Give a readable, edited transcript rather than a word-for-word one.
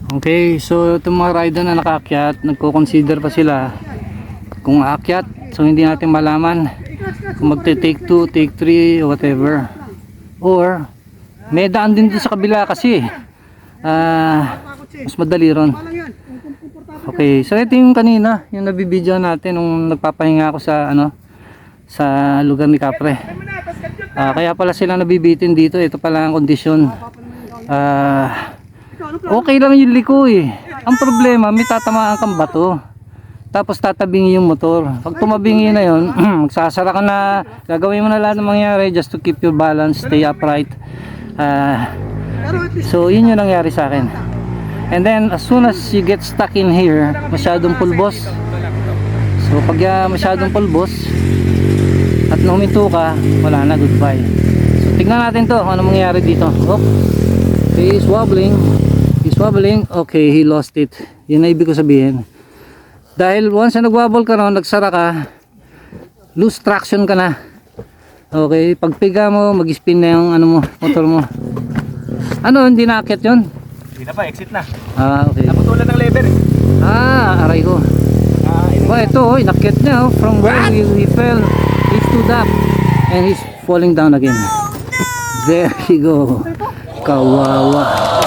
Okay, so itong mga rider na nakaakyat, nagko-consider pa sila kung aakyat. So hindi natin malaman kung magte-take 2, take 3, whatever. Or may daan din doon sa kabila kasi mas madali ron. Okay, so ito yung kanina, yung nabibidyo natin nung nagpapahinga ako sa sa lugar ni Kapre. Kaya pala sila nabibitin dito. Ito pala ang kondisyon. Okay lang yung liko eh. Ang problema, may tatamaan kang bato. Tapos tatabingi yung motor. Pag tumabingi na yon, magsasara ka na. Gagawin mo na lahat ng mangyari just to keep your balance, stay upright. So yun yung nangyari sa akin. And then as soon as you get stuck in here, masyadong pulbos. So pag masyadong pulbos at huminto ka, wala na, goodbye. So tingnan natin to kung ano mangyayari dito. Oh, he's wobbling. He's wobbling. Okay, he lost it. Yun na ibig ko sabihin. Dahil once na nagwobble ka ron, nagsara ka, lose traction ka na. Okay, pagpiga mo, mag-spin na yung motor mo. Hindi na-akit yun? Hindi na pa, exit na. Okay. Naputulan ng lever eh. Aray ko. Ito, inakit niya. From where he fell, he stood up and he's falling down again. There you go. Kawawa.